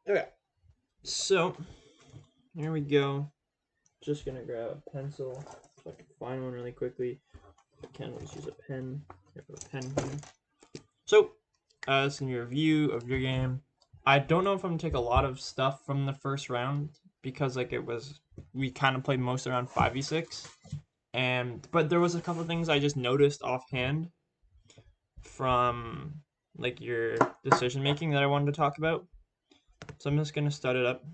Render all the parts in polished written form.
Okay, so here we go. Just gonna grab a pencil so I can find one really quickly. If I can, let's use a pen. I have a pen here. So, as in your review of your game, I don't know if I'm gonna take a lot of stuff from the first round because like we kind of played most around 5v6, but there was a couple of things I just noticed offhand from like your decision making that I wanted to talk about. So I'm just gonna start it up.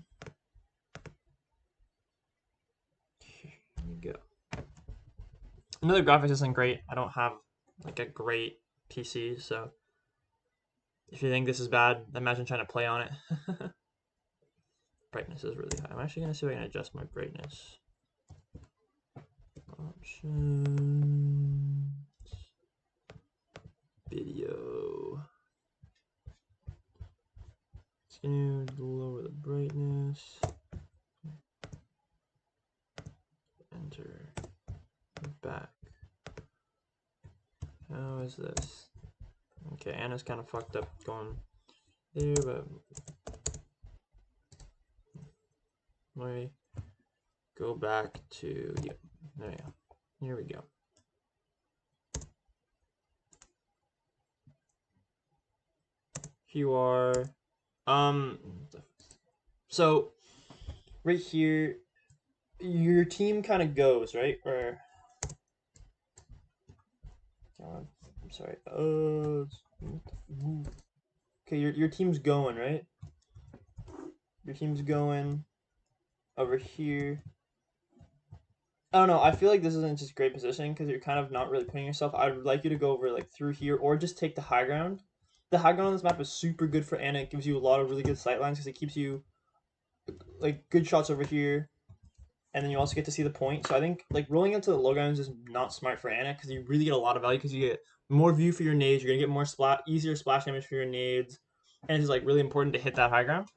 Here we go. Another graphics isn't great. I don't have like a great PC, so if you think this is bad, imagine trying to play on it. Brightness is really high. I'm actually gonna see if I can adjust my brightness. Options, video. Just gonna lower the brightness. Enter. Back. How is this? Okay, Anna's kind of fucked up going there, but let me go back to, yeah, there we go. Here we go. Here you are. So right here, your team kind of goes, right? Or I'm sorry. Okay, your team's going, right? Your team's going over here. I don't know. I feel like this isn't just great positioning because you're kind of not really putting yourself. I would like you to go over like through here or just take the high ground. The high ground on this map is super good for Ana. It gives you a lot of really good sight lines because it keeps you like good shots over here, and then you also get to see the point. So I think like rolling into the low grounds is not smart for Ana because you really get a lot of value because you get more view for your nades. You're gonna get more easier splash damage for your nades, and it's like really important to hit that high ground.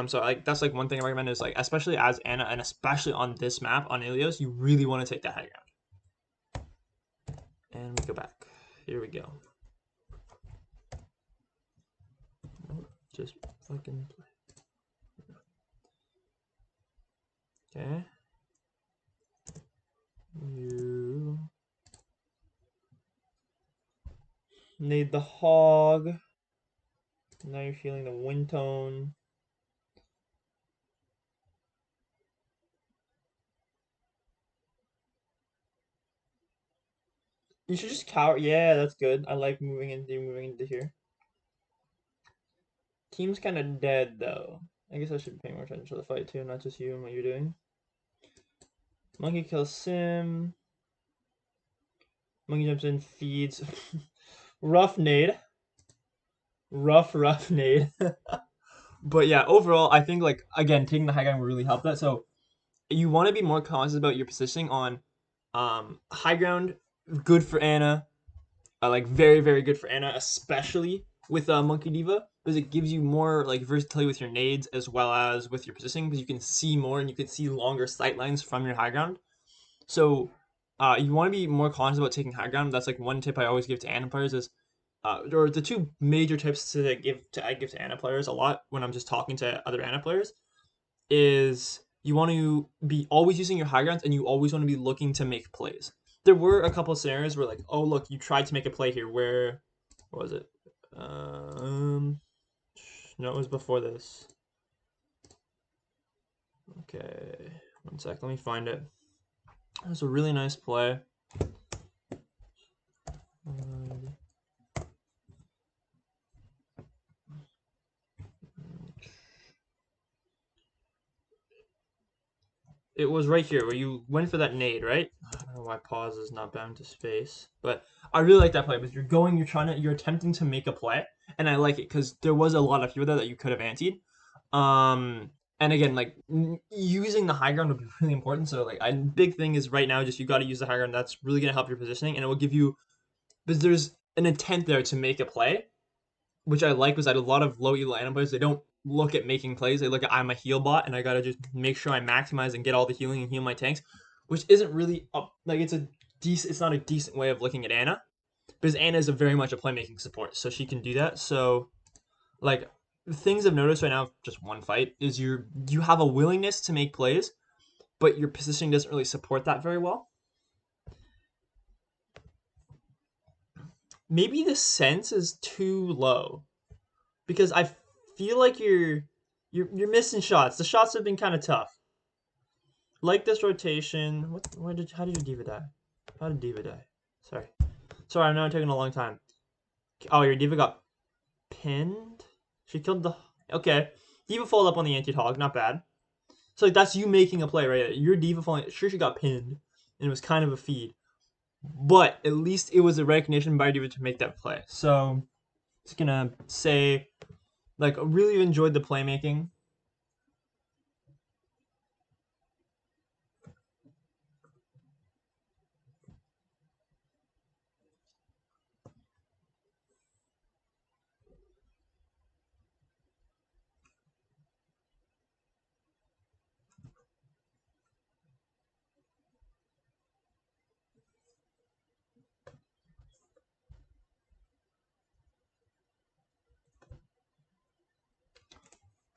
So like that's like one thing I recommend is like especially as Ana and especially on this map on Ilios, you really want to take that high ground. And we go back. Here we go. Just fucking play. Okay. You need the hog. Now you're feeling the wind tone. You should just cower. Yeah, that's good. I like moving into here. Team's kind of dead though. I guess I should pay more attention to the fight too, not just you and what you're doing. Monkey kills Sim. Monkey jumps in, feeds. Rough nade. Rough nade. But yeah, overall, I think like again, taking the high ground will really help that. So you want to be more conscious about your positioning on high ground. Good for Ana. Like very very good for Ana, especially with Monkey Diva because it gives you more like versatility with your nades as well as with your positioning because you can see more and you can see longer sight lines from your high ground. So you want to be more conscious about taking high ground. That's like one tip I always give to Ana players is or the two major tips I give to Ana players a lot when I'm just talking to other Ana players is you want to be always using your high grounds and you always want to be looking to make plays. There were a couple of scenarios where like, oh look, you tried to make a play here. Where what was it? No, it was before this. Okay, one sec. Let me find it. It was a really nice play. It was right here where you went for that nade, right? I don't know why pause is not bound to space, but I really like that play because you're attempting to make a play, and I like it because there was a lot of people there that you could have antied. And again, like using the high ground would be really important. So like, a big thing is right now, just you got to use the high ground. That's really gonna help your positioning, and it will give you because there's an intent there to make a play, which I like was that a lot of low elo Ana players they don't look at making plays. They look at I'm a heal bot and I gotta just make sure I maximize and get all the healing and heal my tanks, which isn't really like it's a decent. It's not a decent way of looking at Ana because Ana is a very much a playmaking support, so she can do that. So like things I've noticed right now, just one fight, is you have a willingness to make plays, but your positioning doesn't really support that very well. Maybe the sense is too low because I feel like you're missing shots. The shots have been kind of tough. Like this rotation. How did your diva die? How did diva die? Sorry, I know I'm taking a long time. Oh, your diva got pinned. She killed the. Okay, diva followed up on the anti-hog. Not bad. So like, that's you making a play, right? Your diva falling. Sure, she got pinned, and it was kind of a feed, but at least it was a recognition by diva to make that play. So just gonna say, like, really enjoyed the playmaking.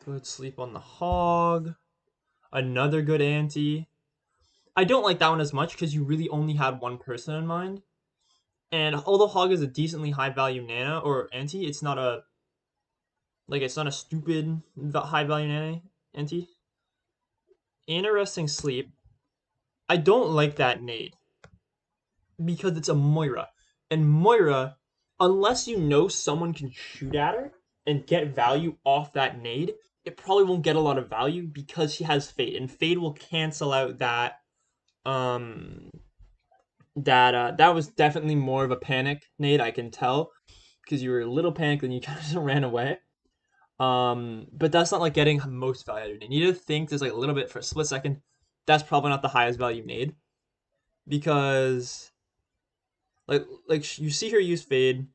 Good sleep on the hog. Another good ante. I don't like that one as much because you really only had one person in mind. And although hog is a decently high value nana or ante, it's not a stupid high value nana ante. Interesting sleep. I don't like that nade because it's a Moira. And Moira, unless you know someone can shoot at her and get value off that nade, it probably won't get a lot of value because she has Fade. And Fade will cancel out that that was definitely more of a panic nade, I can tell. Because you were a little panicked and you kind of just ran away. But that's not like getting most value. You need to think there's like a little bit for a split second. That's probably not the highest value nade. Because like you see her use Fade,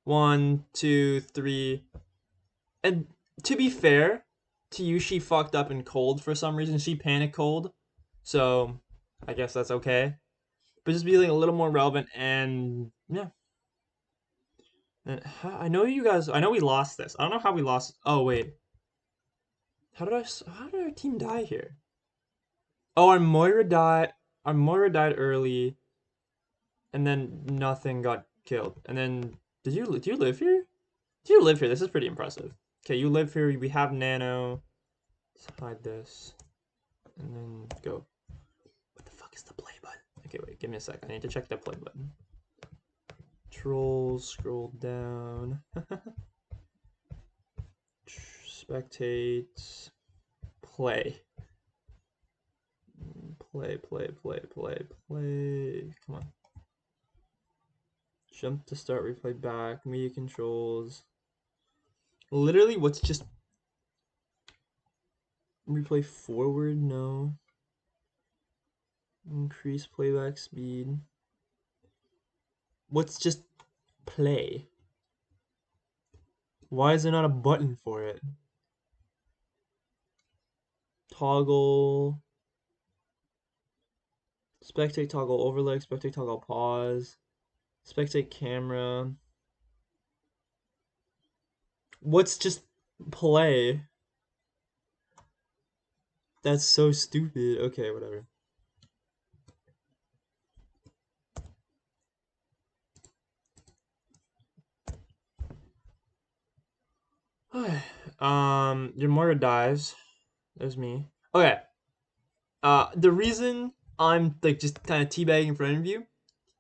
1, 2, 3, and to be fair to you, she fucked up in cold for some reason. She panicked cold, so I guess that's okay. But just be like a little more relevant, and yeah. And I know you guys. I know we lost this. I don't know how we lost. Oh wait, How did our team die here? Oh, our Moira died. Our Moira died early, and then nothing got killed. And then do you live here? Do you live here? This is pretty impressive. Okay, you live here. We have Nano. Let's hide this. And then go. What the fuck is the play button? Okay, wait, give me a sec. I need to check the play button. Trolls, scroll down. Spectate. Play. Play. Come on. Jump to start, replay back. Media controls. Literally, what's just replay forward? No. Increase playback speed. What's just play? Why is there not a button for it? Toggle. Spectate toggle overlay. Spectate toggle pause. Spectate camera. What's just play? That's so stupid. Okay, whatever. Your Moira dies. There's me. Okay. The reason I'm like just kind of teabagging in front of you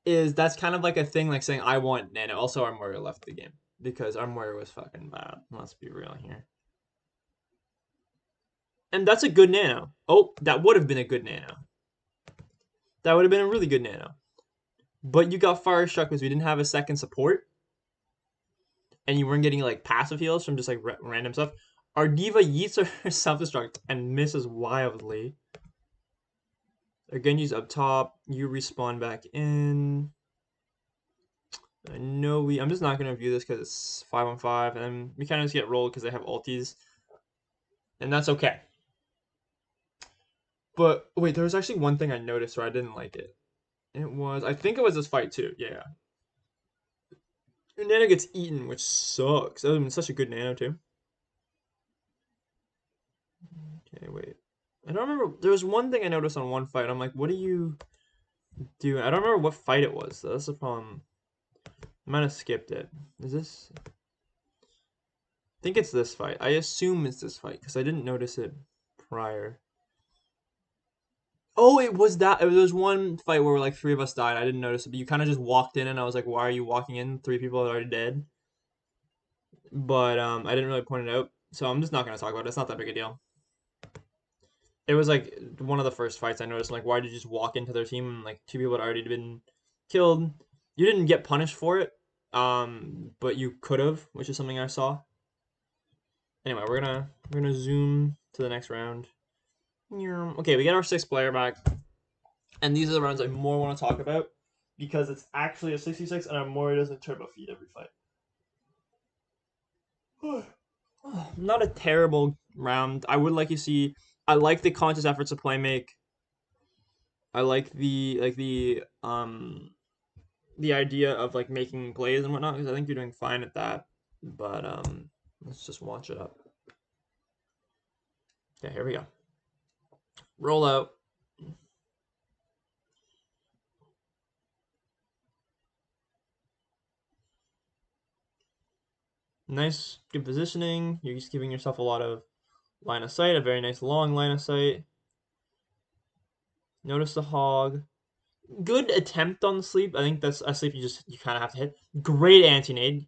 is that's kind of like a thing like saying I want Nano. Also, our Moira left the game because our Moira was fucking bad. Let's be real here. And that's a good Nano. Oh, that would have been a good Nano. That would have been a really good Nano. But you got fire struck because we didn't have a second support, and you weren't getting like passive heals from just like random stuff. Our diva yeets her self-destruct and misses wildly. Again, use up top. You respawn back in. I know I'm just not going to view this because it's 5-on-5. And then we kind of just get rolled because they have ultis. And that's okay. But wait, there was actually one thing I noticed where I didn't like it. I think it was this fight too. Yeah. Your Nano gets eaten, which sucks. That would have been such a good Nano too. Okay, wait. I don't remember. There was one thing I noticed on one fight. I'm like, what are you doing? I don't remember what fight it was. So that's the problem. I might have skipped it. Is this? I think it's this fight. I assume it's this fight because I didn't notice it prior. Oh, it was that. There was one fight where like three of us died. I didn't notice it, but you kind of just walked in, and I was like, "Why are you walking in? Three people are already dead." But I didn't really point it out, so I'm just not gonna talk about it. It's not that big a deal. It was like one of the first fights I noticed. I'm like, why did you just walk into their team and like two people had already been killed? You didn't get punished for it, but you could have, which is something I saw. Anyway, we're gonna zoom to the next round. Okay, we get our sixth player back, and these are the rounds I more want to talk about because it's actually a 66, and I'm more it doesn't turbo feed every fight. Not a terrible round. I would like to see. I like the conscious efforts to play make. I like the idea of like making plays and whatnot because I think you're doing fine at that. But let's just watch it up. Okay, here we go. Roll out. Nice, good positioning. You're just giving yourself a lot of line of sight, a very nice long line of sight. Notice the hog. Good attempt on the sleep. I think that's a sleep you kind of have to hit. Great anti-nade.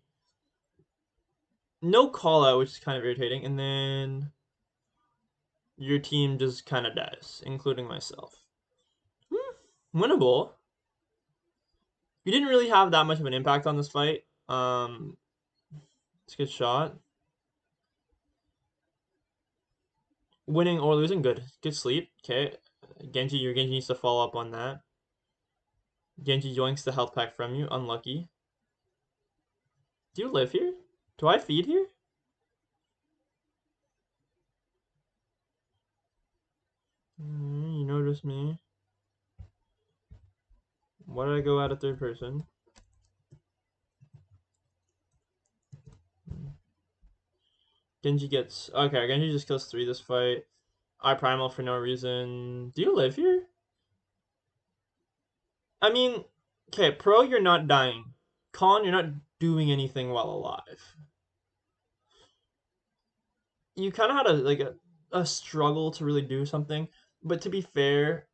No call out, which is kind of irritating. And then your team just kind of dies, including myself. Winnable. You didn't really have that much of an impact on this fight. It's a good shot. Winning or losing, good. Good sleep. Okay. Your Genji needs to follow up on that. Genji yoinks the health pack from you. Unlucky. Do you live here? Do I feed here? You notice me. Why did I go out of third person? Genji gets... Okay, Genji just kills 3 this fight. I primal for no reason. Do you live here? I mean, okay, pro, you're not dying. Con, you're not doing anything while alive. You kind of had a struggle to really do something, but to be fair,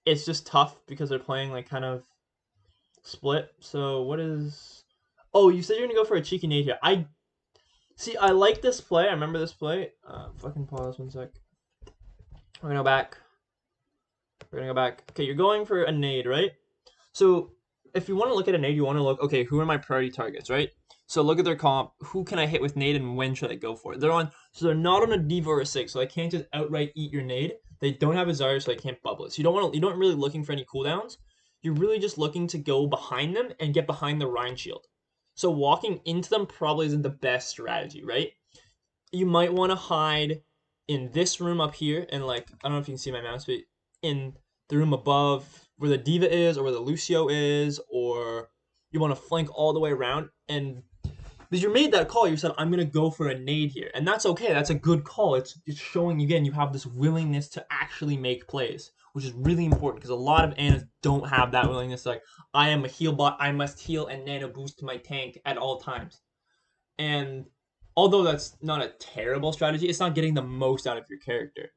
it's just tough because they're playing like kind of split. So what is? Oh, you said you're gonna go for a cheeky nade here. I see. I like this play. I remember this play. Fucking pause 1 sec. We're gonna go back. We're gonna go back. Okay, you're going for a nade, right? So if you want to look at a nade, you want to look, okay, who are my priority targets, right? So look at their comp. Who can I hit with nade and when should I go for it? They're not on a diva or a 6, so I can't just outright eat your nade. They don't have a Zarya, so I can't bubble it. So you don't really looking for any cooldowns. You're really just looking to go behind them and get behind the Rhine shield. So walking into them probably isn't the best strategy, right? You might want to hide in this room up here, and like I don't know if you can see my mouse, but in the room above where the diva is or where the Lucio is, or you want to flank all the way around. And because you made that call, you said I'm gonna go for a nade here, and that's okay. That's a good call. It's showing again you have this willingness to actually make plays, which is really important because a lot of Anas don't have that willingness. Like I am a heal bot, I must heal and nano boost my tank at all times. And although that's not a terrible strategy, it's not getting the most out of your character.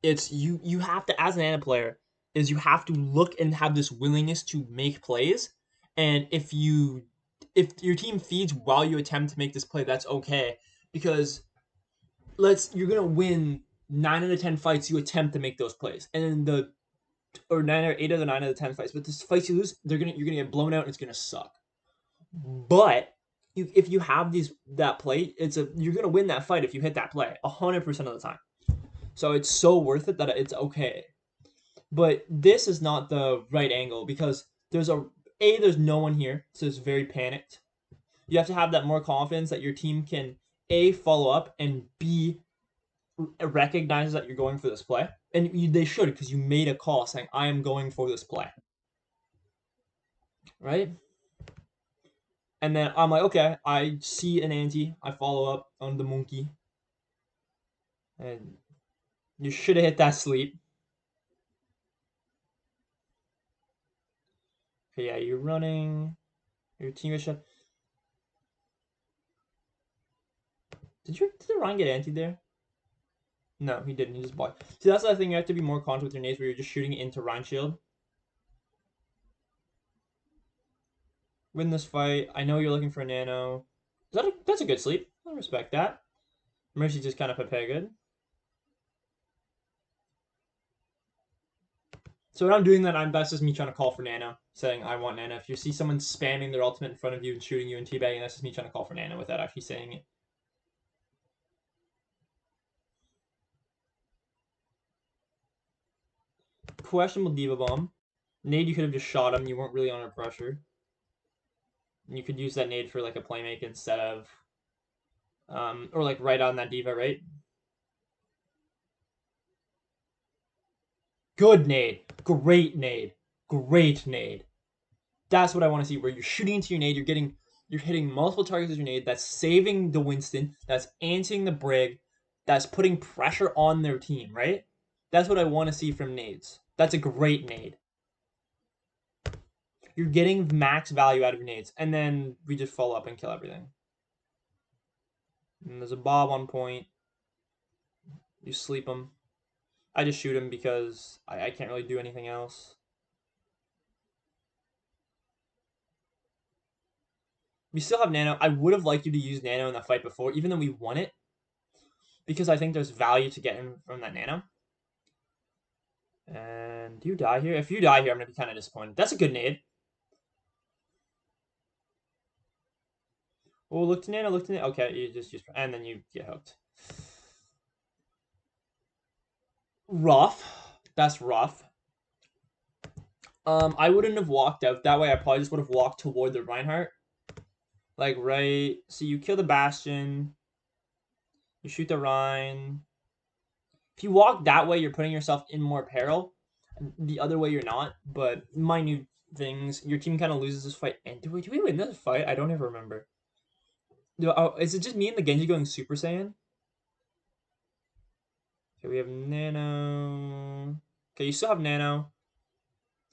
It's you have to, as an Ana player, is you have to look and have this willingness to make plays. And if your team feeds while you attempt to make this play, that's okay. Because you're gonna win 9 out of 10 fights you attempt to make those plays. And then or 9 or 8 of the 9 of the 10 fights. But the fights you lose, you're gonna get blown out and it's gonna suck. But if you have that play, you're gonna win that fight if you hit that play 100% of the time. So it's so worth it that it's okay. But this is not the right angle because there's no one here, so it's very panicked. You have to have that more confidence that your team can A, follow up, and B, recognize that you're going for this play. And they should, because you made a call saying, I am going for this play. Right? And then I'm like, okay, I see an anti, I follow up on the monkey. And You should have hit that sleep. Okay, yeah, you're running. Your team is shut. Did the Ryan get anti there? No, he didn't. He just blocked. See, that's the thing. You have to be more conscious with your nades where you're just shooting it into Ryan shield. Win this fight. I know you're looking for a nano. That's a good sleep. I respect that. Mercy just kind of prepare good. So when I'm doing that, that's just me trying to call for nano, saying I want nano. If you see someone spamming their ultimate in front of you and shooting you and teabagging, that's just me trying to call for nano without actually saying it. Questionable Diva Bomb. Nade, you could have just shot him. You weren't really under pressure. You could use that nade for like a playmake instead of, or like right on that Diva, right? Good nade. Great nade. Great nade. That's what I want to see, where you're shooting into your nade, you're hitting multiple targets with your nade, that's saving the Winston, that's anting the Brig, that's putting pressure on their team, right? That's what I want to see from nades. That's a great nade. You're getting max value out of your nades, and then we just follow up and kill everything. And there's a Bob on point. You sleep him. I just shoot him because I can't really do anything else. We still have Nano. I would have liked you to use Nano in the fight before, even though we won it, because I think there's value to getting from that Nano. And do you die here? If you die here, I'm going to be kind of disappointed. That's a good nade. Oh, look to Nano, look to Nano. Okay, you just and then you get hooked. Rough. That's rough. I wouldn't have walked out that way. I probably just would have walked toward the Reinhardt. Like, right. So you kill the Bastion. You shoot the Rhine. If you walk that way, you're putting yourself in more peril. The other way, you're not. But minute things. Your team kind of loses this fight. And do we win this fight? I don't even remember. Is it just me and the Genji going Super Saiyan? Okay, we have Nano. Okay, you still have Nano.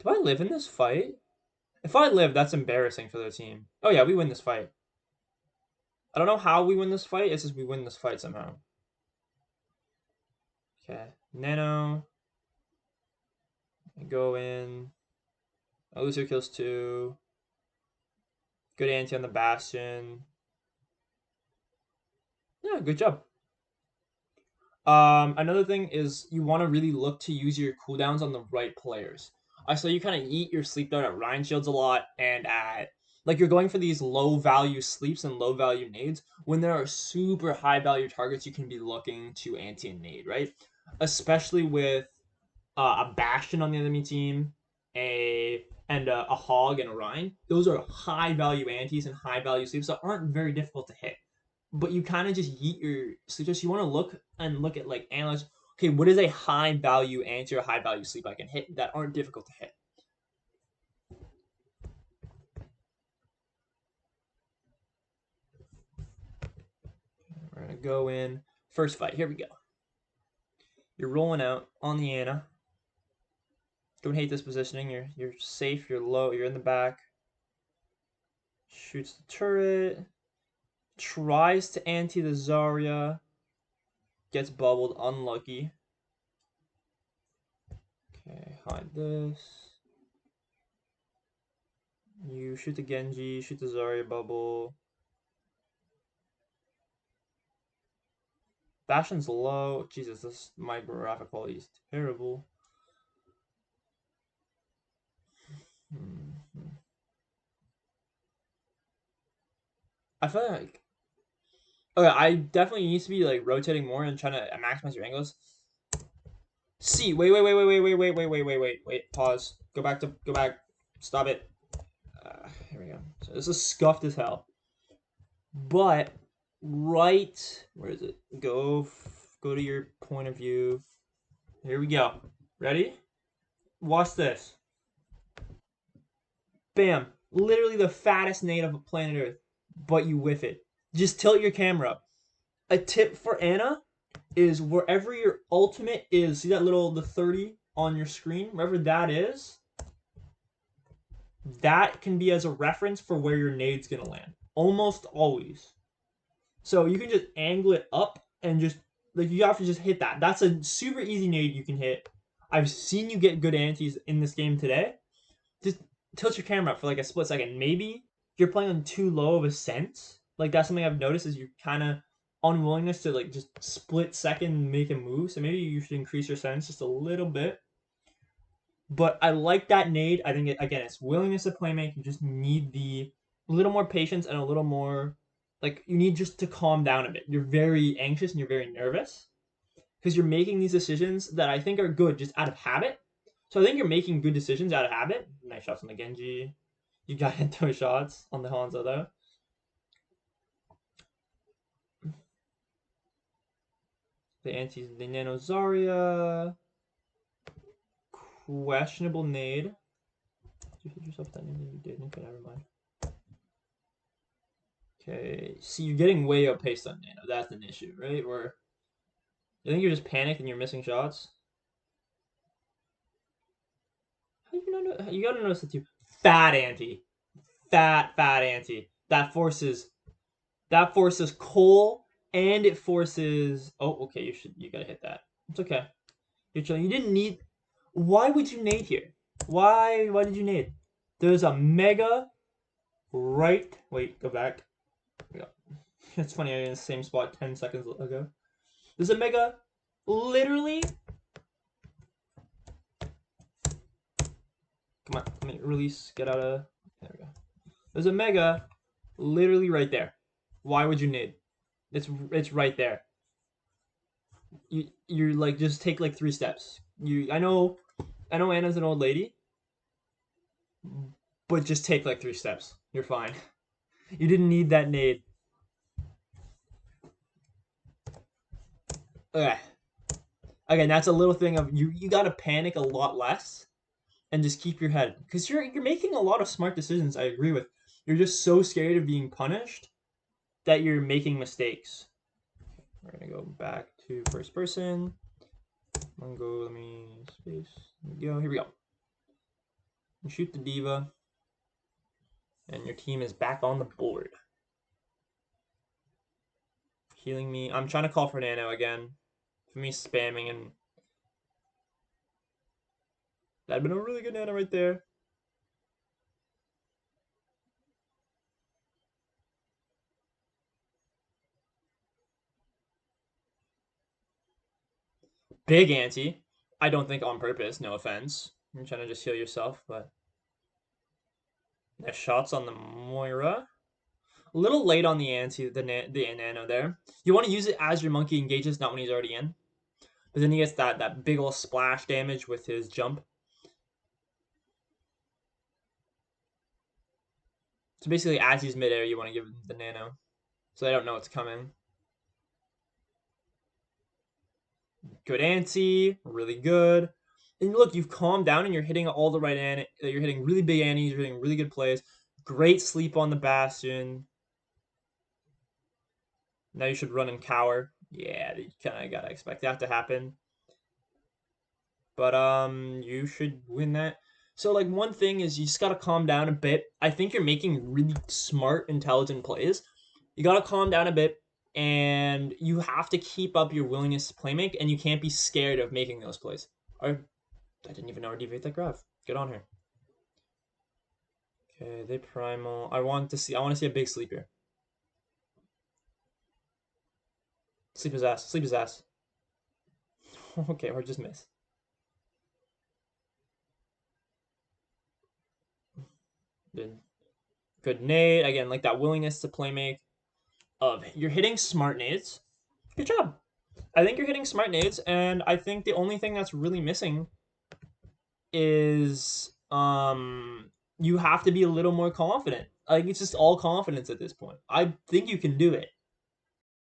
Do I live in this fight? If I live, that's embarrassing for the team. Oh yeah, we win this fight. I don't know how we win this fight. It's just we win this fight somehow. Okay, Nano. Go in. Elusive kills 2. Good anti on the Bastion. Yeah, good job. Another thing is you want to really look to use your cooldowns on the right players. I saw you kind of eat your sleep down at Ryan Shields a lot and at like you're going for these low value sleeps and low value nades when there are super high value targets you can be looking to anti and nade, right? Especially with a Bastion on the enemy team, a Hog and a Ryan. Those are high value antis and high value sleeps that aren't very difficult to hit. But you kind of just yeet your sleep. You want to look at like analyze. Okay, what is a high value anti or high value sleep I can hit that aren't difficult to hit? We're gonna go in first fight. Here we go. You're rolling out on the Ana. Don't hate this positioning. You're safe. You're low. You're in the back. Shoots the turret. Tries to anti the Zarya. Gets bubbled. Unlucky. Okay, hide this. You shoot the Genji. Shoot the Zarya bubble. Bastion's low. Jesus, my graphic quality is terrible. I feel like okay, I definitely need to be like rotating more and trying to maximize your angles. See, wait, pause. Go back. Stop it. Here we go. So this is scuffed as hell. But right, where is it? Go to your point of view. Here we go. Ready? Watch this. Bam. Literally the fattest nade of planet Earth, but you whiff it. Just tilt your camera up. A tip for Ana, is wherever your ultimate is. See that little the 30 on your screen? Wherever that is, that can be as a reference for where your nade's gonna land. Almost always. So you can just angle it up and just like you have to just hit that. That's a super easy nade you can hit. I've seen you get good antis in this game today. Just tilt your camera up for like a split second. Maybe you're playing on too low of a sense. Like that's something I've noticed is you kind of unwillingness to like just split second make a move. So maybe you should increase your sense just a little bit. But I like that nade. I think again it's willingness to play make. You just need the a little more patience and a little more like you need just to calm down a bit. You're very anxious and you're very nervous because you're making these decisions that I think are good just out of habit. So I think you're making good decisions out of habit. Nice shots on the Genji. You got hit those shots on the Hanzo though. The antis, the Nano Zarya. Questionable nade. Did you hit yourself with that nade? You did. Okay, never mind. Okay, see, you're getting way outpaced on Nano. That's an issue, right? Or you think you're just panicked and you're missing shots? How do you not know? You gotta notice that too. Fat anti, fat anti. That forces Cole and it forces. Oh, okay. You gotta hit that. It's okay. You're chilling. You didn't need. Why would you nade here? Why did you nade? There's a mega right. Wait, go back. Yeah. It's funny. I'm in the same spot 10 seconds ago. There's a mega. Literally. Come on. Let me release. Get out of. There we go. There's a mega. Literally right there. Why would you nade? It's right there. You're like just take like 3 steps. I know Anna's an old lady, but just take like 3 steps. You're fine. You didn't need that nade. Okay. Again, that's a little thing of you gotta panic a lot less and just keep your head. Because you're making a lot of smart decisions, I agree with. You're just so scared of being punished that you're making mistakes. We're gonna go back to first person. I'm gonna go, let me space. Here we go. Here we go. You shoot the diva. And your team is back on the board. Healing me. I'm trying to call for Nano again. For me spamming and that'd been a really good Nano right there. Big anti. I don't think on purpose, no offense. You're trying to just heal yourself, but nice shots on the Moira. A little late on the anti, the Nano there. You want to use it as your monkey engages, not when he's already in. But then he gets that big ol' splash damage with his jump. So basically, as he's midair, you want to give him the Nano. So they don't know it's coming. Good anti, really good. And look, you've calmed down and you're hitting all the right anti. You're hitting really big antis, you're hitting really good plays. Great sleep on the Bastion. Now you should run and cower. Yeah, you kind of gotta expect that to happen. But you should win that. So like one thing is you just gotta calm down a bit. I think you're making really smart, intelligent plays. You gotta calm down a bit, and you have to keep up your willingness to play make, and you can't be scared of making those plays. I didn't even know how to deviate that graph. Get on here. Okay, they primal. I want to see a big sleep here. Sleep his ass. Sleep his ass. Okay, or just miss. Good nade. Again, like that willingness to play make. You're hitting smart nades. Good job. I think you're hitting smart nades, and I think the only thing that's really missing is you have to be a little more confident. Like it's just all confidence at this point. I think you can do it.